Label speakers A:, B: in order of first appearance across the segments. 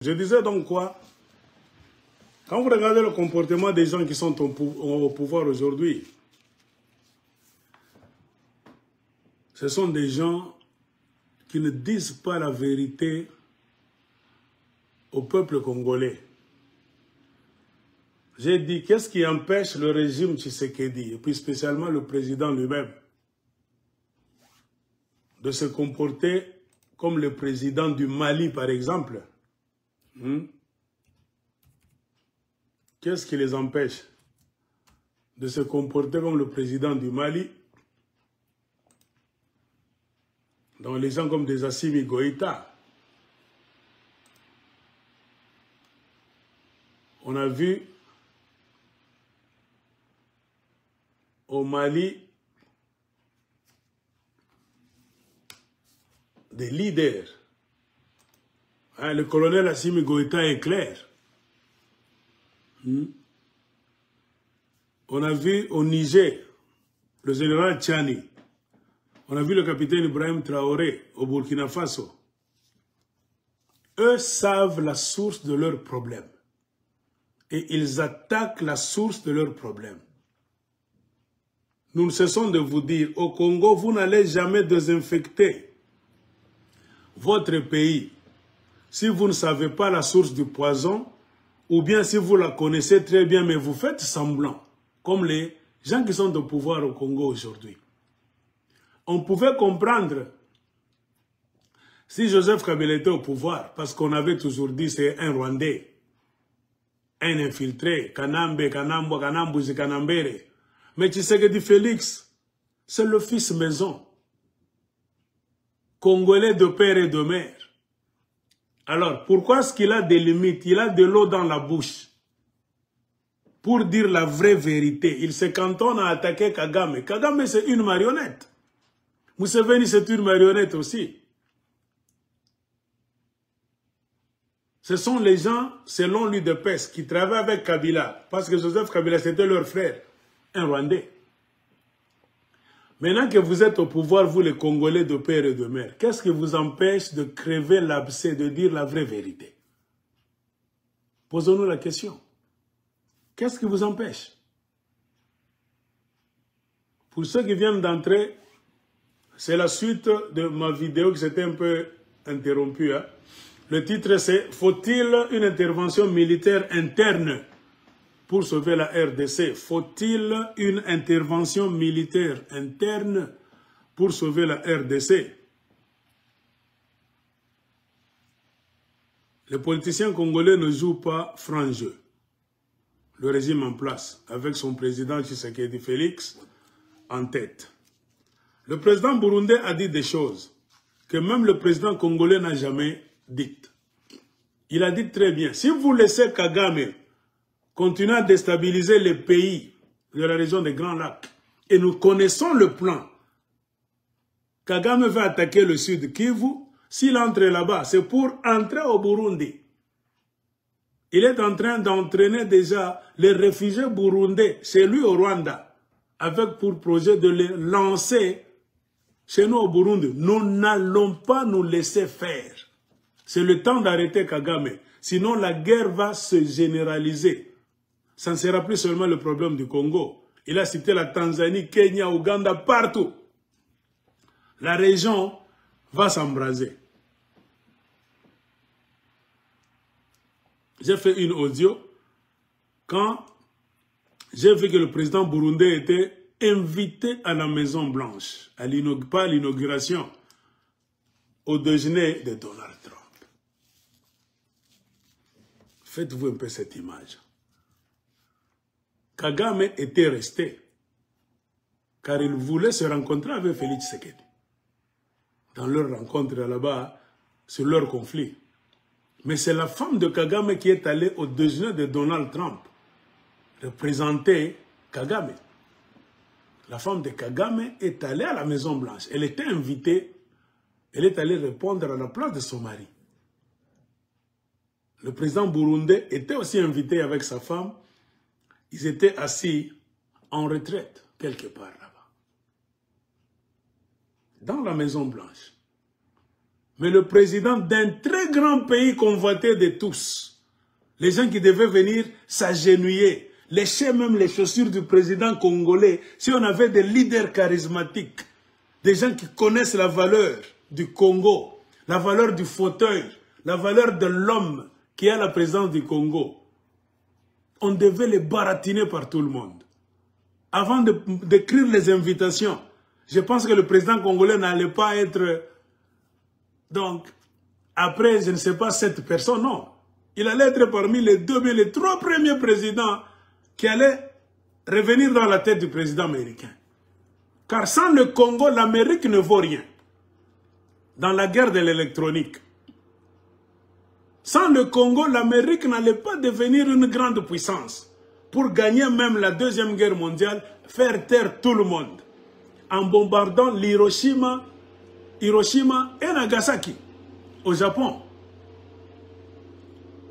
A: Je disais donc quoi? Quand vous regardez le comportement des gens qui sont au pouvoir aujourd'hui, ce sont des gens qui ne disent pas la vérité au peuple congolais. J'ai dit, qu'est-ce qui empêche le régime Tshisekedi, et puis spécialement le président lui-même, de se comporter comme le président du Mali, par exemple? Qu'est-ce qui les empêche de se comporter comme le président du Mali? Donc les gens comme des Assimi Goïta. On a vu au Mali des leaders. Hein, le colonel Assimi Goïta est clair. On a vu au Niger le général Tchani. On a vu le capitaine Ibrahim Traoré au Burkina Faso. Eux savent la source de leurs problèmes. Et ils attaquent la source de leurs problèmes. Nous ne cessons de vous dire, au Congo, vous n'allez jamais désinfecter votre pays si vous ne savez pas la source du poison, ou bien si vous la connaissez très bien, mais vous faites semblant, comme les gens qui sont au pouvoir au Congo aujourd'hui. On pouvait comprendre si Joseph Kabila était au pouvoir, parce qu'on avait toujours dit c'est un Rwandais, un infiltré, Kanambe, Kanambo, Kanambouzi, Kanambere. Mais Tshisekedi Félix, c'est le fils maison, congolais de père et de mère. Alors, pourquoi est-ce qu'il a des limites? Il a de l'eau dans la bouche. Pour dire la vraie vérité, il se cantonne à attaquer Kagame. Kagame, c'est une marionnette. Museveni, c'est une marionnette aussi. Ce sont les gens, selon lui de PES, qui travaillent avec Kabila. Parce que Joseph Kabila, c'était leur frère, un Rwandais. Maintenant que vous êtes au pouvoir, vous les Congolais de père et de mère, qu'est-ce qui vous empêche de crever l'abcès, de dire la vraie vérité? Posons-nous la question. Qu'est-ce qui vous empêche? Pour ceux qui viennent d'entrer, c'est la suite de ma vidéo qui s'était un peu interrompue. Hein? Le titre c'est « Faut-il une intervention militaire interne pour sauver la RDC ?» Faut-il une intervention militaire interne pour sauver la RDC? Les politiciens congolais ne jouent pas franc jeu. Le régime en place, avec son président Tshisekedi Félix en tête. Le président burundais a dit des choses que même le président congolais n'a jamais dites. Il a dit très bien, si vous laissez Kagame continuer à déstabiliser les pays de la région des Grands Lacs, et nous connaissons le plan, Kagame va attaquer le sud Kivu, s'il entre là-bas, c'est pour entrer au Burundi. Il est en train d'entraîner déjà les réfugiés burundais chez lui au Rwanda, avec pour projet de les lancer chez nous au Burundi. Nous n'allons pas nous laisser faire. C'est le temps d'arrêter Kagame. Sinon, la guerre va se généraliser. Ça ne sera plus seulement le problème du Congo. Il a cité la Tanzanie, Kenya, Ouganda, partout. La région va s'embraser. J'ai fait une audio quand j'ai vu que le président burundais était invité à la Maison Blanche, pas à l'inauguration, au déjeuner de Donald Trump. Faites-vous un peu cette image. Kagame était resté, car il voulait se rencontrer avec Félix Tshisekedi. Dans leur rencontre là-bas, sur leur conflit. Mais c'est la femme de Kagame qui est allée au déjeuner de Donald Trump, représenter Kagame. La femme de Kagame est allée à la Maison Blanche. Elle était invitée, elle est allée répondre à la place de son mari. Le président burundais était aussi invité avec sa femme. Ils étaient assis en retraite, quelque part là-bas. Dans la Maison Blanche. mais le président d'un très grand pays convoité de tous. Les gens qui devaient venir s'agenouiller, lécher même les chaussures du président congolais, si on avait des leaders charismatiques, des gens qui connaissent la valeur du Congo, la valeur du fauteuil, la valeur de l'homme qui est à la présidence du Congo. On devait les baratiner par tout le monde. Avant d'écrire les invitations, je pense que le président congolais n'allait pas être... Donc, après, je ne sais pas, 7 personnes, non. Il allait être parmi les 2, mais les 3 premiers présidents qui allaient revenir dans la tête du président américain. Car sans le Congo, l'Amérique ne vaut rien. Dans la guerre de l'électronique. Sans le Congo, l'Amérique n'allait pas devenir une grande puissance. Pour gagner même la Deuxième Guerre mondiale, faire taire tout le monde. En bombardant Hiroshima et Nagasaki, au Japon,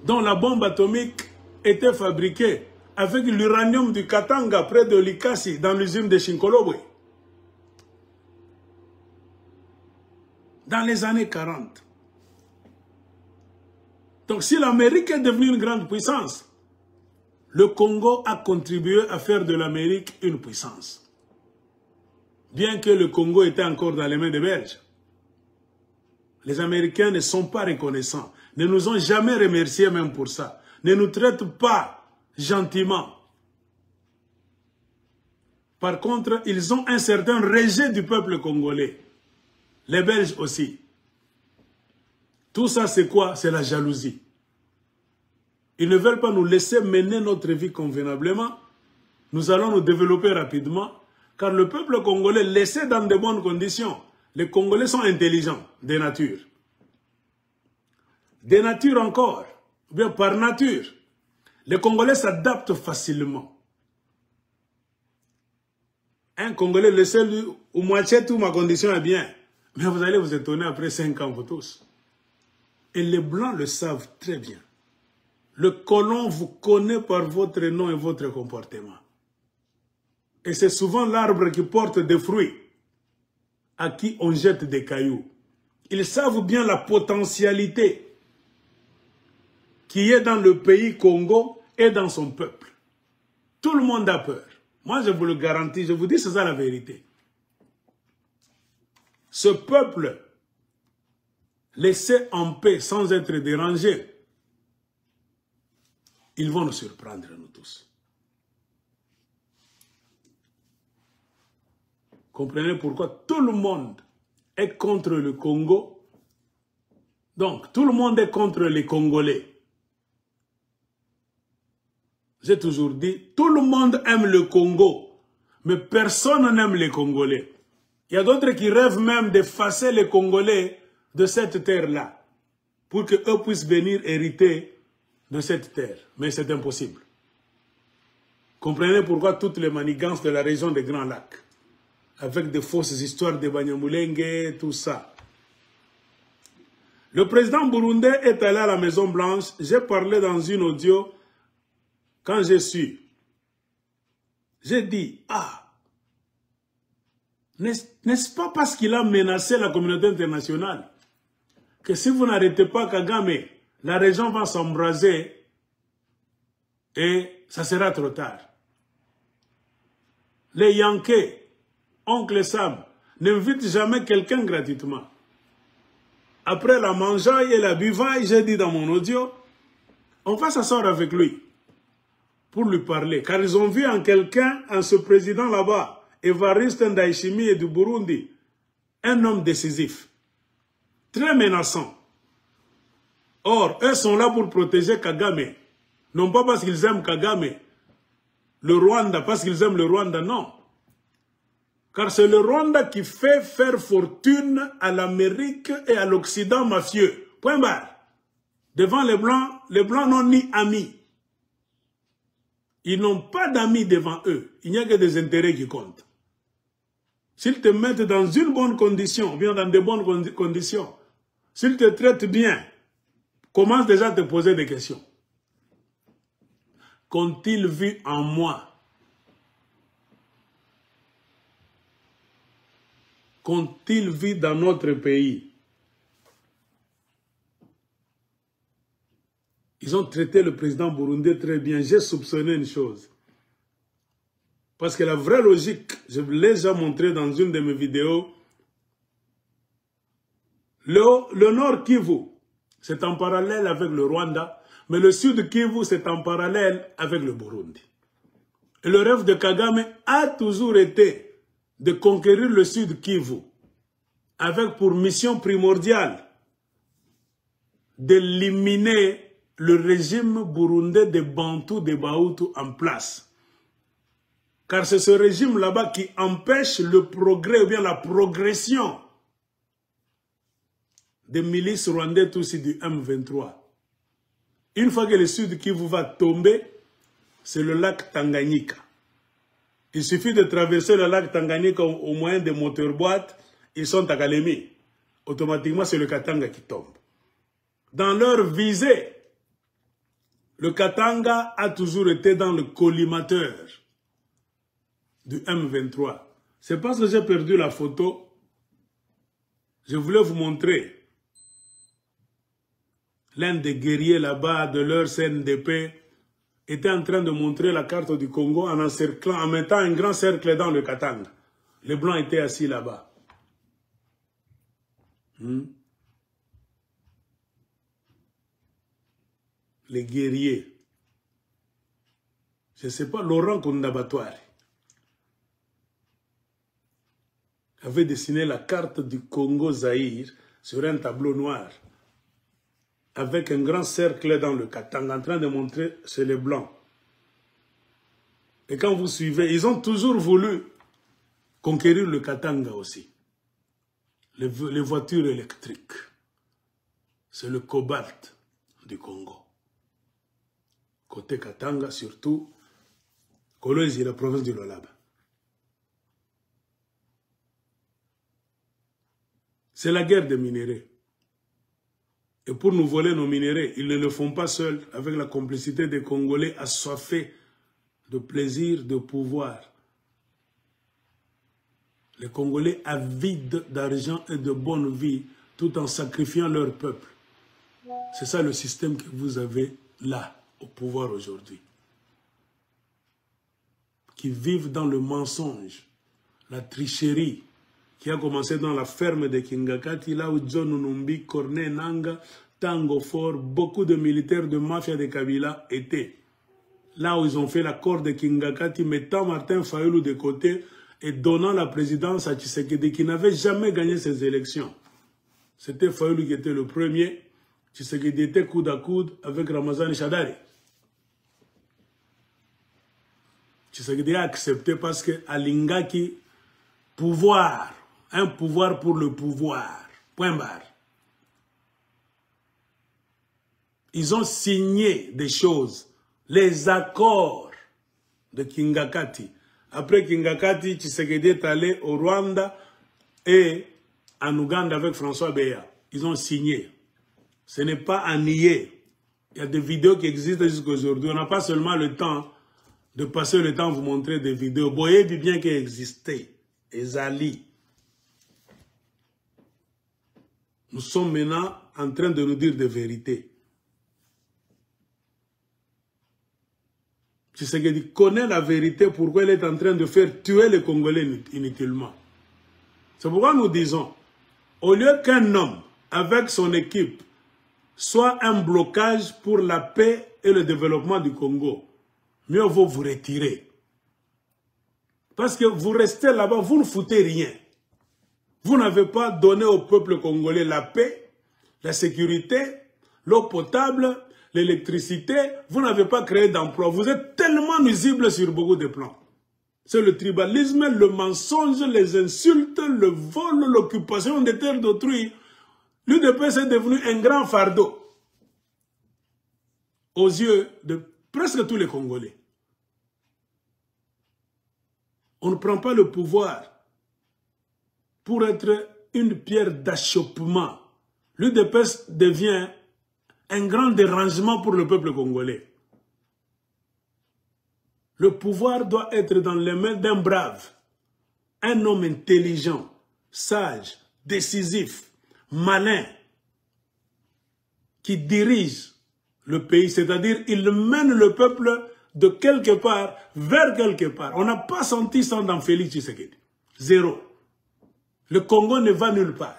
A: dont la bombe atomique était fabriquée avec l'uranium du Katanga près de Likasi, dans l'usine de Shinkolobwe. Dans les années 40. Donc si l'Amérique est devenue une grande puissance, le Congo a contribué à faire de l'Amérique une puissance. Bien que le Congo était encore dans les mains des Belges. Les Américains ne sont pas reconnaissants, ne nous ont jamais remerciés même pour ça, ne nous traitent pas gentiment. Par contre, ils ont un certain rejet du peuple congolais. Les Belges aussi. Tout ça, c'est quoi? C'est la jalousie. Ils ne veulent pas nous laisser mener notre vie convenablement. Nous allons nous développer rapidement, car le peuple congolais, laissé dans de bonnes conditions, les Congolais sont intelligents, de nature. De nature encore, ou bien par nature. Les Congolais s'adaptent facilement. Un Congolais, laissez-lui, ou moitié tout, ma condition est bien. Mais vous allez vous étonner après 5 ans, vous tous. Et les Blancs le savent très bien. Le colon vous connaît par votre nom et votre comportement. Et c'est souvent l'arbre qui porte des fruits, à qui on jette des cailloux. Ils savent bien la potentialité qui est dans le pays Congo et dans son peuple. Tout le monde a peur. Moi, je vous le garantis, je vous dis, c'est ça la vérité. Ce peuple, laissé en paix sans être dérangé, ils vont nous surprendre, nous tous. Comprenez pourquoi tout le monde est contre le Congo. Donc, tout le monde est contre les Congolais. J'ai toujours dit, tout le monde aime le Congo, mais personne n'aime les Congolais. Il y a d'autres qui rêvent même d'effacer les Congolais de cette terre-là, pour qu'eux puissent venir hériter de cette terre. Mais c'est impossible. Comprenez pourquoi toutes les manigances de la région des Grands Lacs, avec des fausses histoires de Banyamulenge, tout ça. Le président burundais est allé à la Maison Blanche. J'ai parlé dans une audio, quand je suis. J'ai dit, n'est-ce pas parce qu'il a menacé la communauté internationale que si vous n'arrêtez pas Kagame, la région va s'embraser et ça sera trop tard. Les Yankees, Oncle Sam, n'invitent jamais quelqu'un gratuitement. Après la mangeaille et la buvaille, j'ai dit dans mon audio, on va s'asseoir avec lui pour lui parler. Car ils ont vu en quelqu'un, en ce président là-bas, Évariste Ndayishimiye et du Burundi, un homme décisif, très menaçant. Or, eux sont là pour protéger Kagame. Non pas parce qu'ils aiment Kagame, le Rwanda, parce qu'ils aiment le Rwanda, non. Car c'est le Rwanda qui fait faire fortune à l'Amérique et à l'Occident mafieux. Point barre. Devant les Blancs n'ont ni amis. Ils n'ont pas d'amis devant eux. Il n'y a que des intérêts qui comptent. S'ils te mettent dans une bonne condition, ou bien dans de bonnes conditions, s'ils te traitent bien, commence déjà à te poser des questions. Qu'ont-ils vu en moi? Qu'ont-ils vu dans notre pays? Ils ont traité le président burundais très bien. J'ai soupçonné une chose. Parce que la vraie logique, je vous l'ai déjà montré dans une de mes vidéos, le nord Kivu, c'est en parallèle avec le Rwanda, mais le sud Kivu, c'est en parallèle avec le Burundi. Et le rêve de Kagame a toujours été de conquérir le sud Kivu, avec pour mission primordiale d'éliminer le régime burundais des Bantous, des Bahutus en place. Car c'est ce régime là-bas qui empêche le progrès ou bien la progression des milices rwandaises aussi du M23. Une fois que le sud Kivu va tomber, c'est le lac Tanganyika. Il suffit de traverser le lac Tanganyika au moyen des moteur-boîtes, ils sont à Kalemi. Automatiquement, c'est le Katanga qui tombe. Dans leur visée, le Katanga a toujours été dans le collimateur du M23. C'est parce que j'ai perdu la photo. Je voulais vous montrer l'un des guerriers là-bas de leur CNDP était en train de montrer la carte du Congo en encerclant, en mettant un grand cercle dans le Katanga. Les Blancs étaient assis là-bas. Les guerriers. Je ne sais pas, Laurent Kundabatwari avait dessiné la carte du Congo-Zaïre sur un tableau noir avec un grand cercle dans le Katanga en train de montrer chez les Blancs. Et quand vous suivez, ils ont toujours voulu conquérir le Katanga aussi. Les voitures électriques. C'est le cobalt du Congo. Côté Katanga, surtout, Kolwezi, la province du Lualaba. C'est la guerre des minéraux. Et pour nous voler nos minéraux, ils ne le font pas seuls, avec la complicité des Congolais assoiffés de plaisir, de pouvoir. Les Congolais avides d'argent et de bonne vie, tout en sacrifiant leur peuple. C'est ça le système que vous avez là, au pouvoir aujourd'hui. Qui vivent dans le mensonge, la tricherie, qui a commencé dans la ferme de Kingakati, là où John Numbi, Corneille Nanga, Tango Fort, beaucoup de militaires de mafia de Kabila étaient. Là où ils ont fait l'accord de Kingakati, mettant Martin Fayulu de côté et donnant la présidence à Tshisekedi, qui n'avait jamais gagné ces élections. C'était Fayulu qui était le premier. Tshisekedi était coude à coude avec Ramazani Shadari. Tshisekedi a accepté parce que Alingaki, pouvoir, un pouvoir pour le pouvoir, point barre. Ils ont signé des choses, les accords de Kingakati. Après Kingakati, Tshisekedi est allé au Rwanda et en Ouganda avec François Beya. Ils ont signé. Ce n'est pas à nier. Il y a des vidéos qui existent jusqu'à aujourd'hui. On n'a pas seulement le temps de passer le temps à vous montrer des vidéos. Vous voyez bien qu'elles existaient. Ezali. Nous sommes maintenant en train de nous dire des vérités. Tshisekedi connaît la vérité pourquoi il est en train de faire tuer les Congolais inutilement. C'est pourquoi nous disons, au lieu qu'un homme, avec son équipe, soit un blocage pour la paix et le développement du Congo, mieux vaut vous retirer. Parce que vous restez là-bas, vous ne foutez rien. Vous n'avez pas donné au peuple congolais la paix, la sécurité, l'eau potable, l'électricité. Vous n'avez pas créé d'emploi. Vous êtes tellement nuisible sur beaucoup de plans. C'est le tribalisme, le mensonge, les insultes, le vol, l'occupation des terres d'autrui. L'UDPS est devenu un grand fardeau aux yeux de presque tous les Congolais. On ne prend pas le pouvoir pour être une pierre d'achoppement. L'UDPS devient un grand dérangement pour le peuple congolais. Le pouvoir doit être dans les mains d'un brave, un homme intelligent, sage, décisif, malin, qui dirige le pays, c'est-à-dire il mène le peuple de quelque part vers quelque part. On n'a pas senti ça dans Félix Tshisekedi. Zéro. Le Congo ne va nulle part.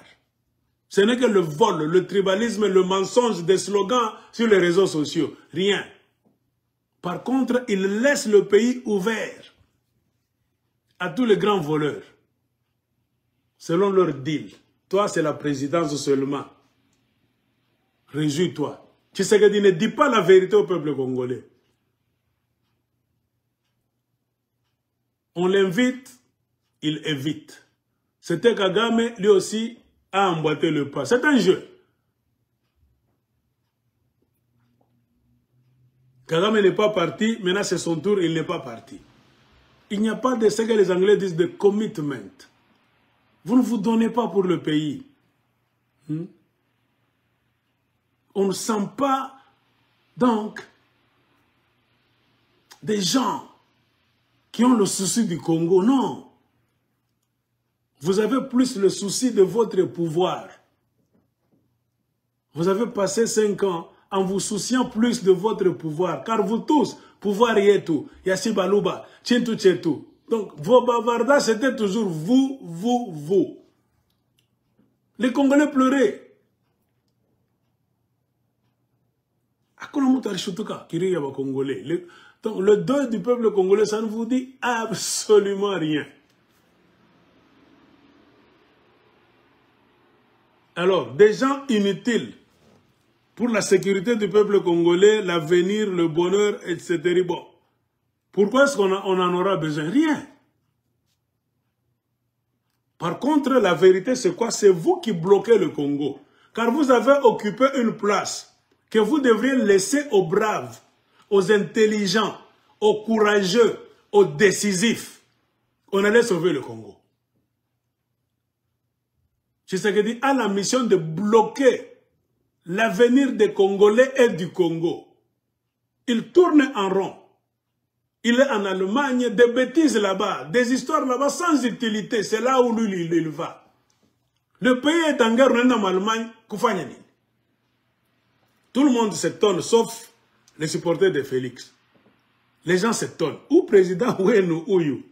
A: Ce n'est que le vol, le tribalisme, le mensonge des slogans sur les réseaux sociaux. Rien. Par contre, il laisse le pays ouvert à tous les grands voleurs, selon leur deal. Toi, c'est la présidence seulement. Réjouis-toi. Tshisekedi ne dit pas la vérité au peuple congolais. On l'invite, il évite. C'était Kagame, lui aussi, a emboîté le pas. C'est un jeu. Kagame n'est pas parti, maintenant c'est son tour, il n'est pas parti. Il n'y a pas de ce que les Anglais disent de commitment. Vous ne vous donnez pas pour le pays. On ne sent pas, donc, des gens qui ont le souci du Congo. Non. Vous avez plus le souci de votre pouvoir. Vous avez passé 5 ans en vous souciant plus de votre pouvoir. Car vous tous, pouvoir y est tout. Yassi Balouba, Tchintou Tchetou. Donc, vos bavardages, c'était toujours vous, vous, vous. Les Congolais pleuraient. Donc, le deuil du peuple congolais, ça ne vous dit absolument rien. Alors, des gens inutiles pour la sécurité du peuple congolais, l'avenir, le bonheur, etc. Bon, pourquoi est-ce qu'on en aura besoin? Rien. Par contre, la vérité, c'est quoi? C'est vous qui bloquez le Congo. Car vous avez occupé une place que vous devriez laisser aux braves, aux intelligents, aux courageux, aux décisifs. On allait sauver le Congo. Tshisekedi a la mission de bloquer l'avenir des Congolais et du Congo. Il tourne en rond. Il est en Allemagne, des bêtises là-bas, des histoires là-bas sans utilité. C'est là où lui, il va. Le pays est en guerre, on est en Allemagne. Tout le monde s'étonne, sauf les supporters de Félix. Les gens s'étonnent. Où président, où est nous, où you?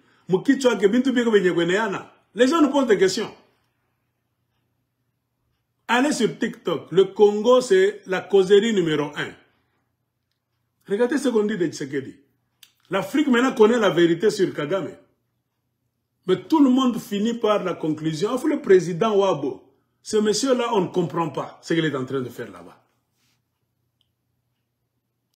A: Les gens nous posent des questions. Allez sur TikTok. Le Congo, c'est la causerie numéro 1. Regardez ce qu'on dit de Tshisekedi. L'Afrique maintenant connaît la vérité sur Kagame. Mais tout le monde finit par la conclusion. Enfin, le président Wabo, ce monsieur-là, on ne comprend pas ce qu'il est en train de faire là-bas.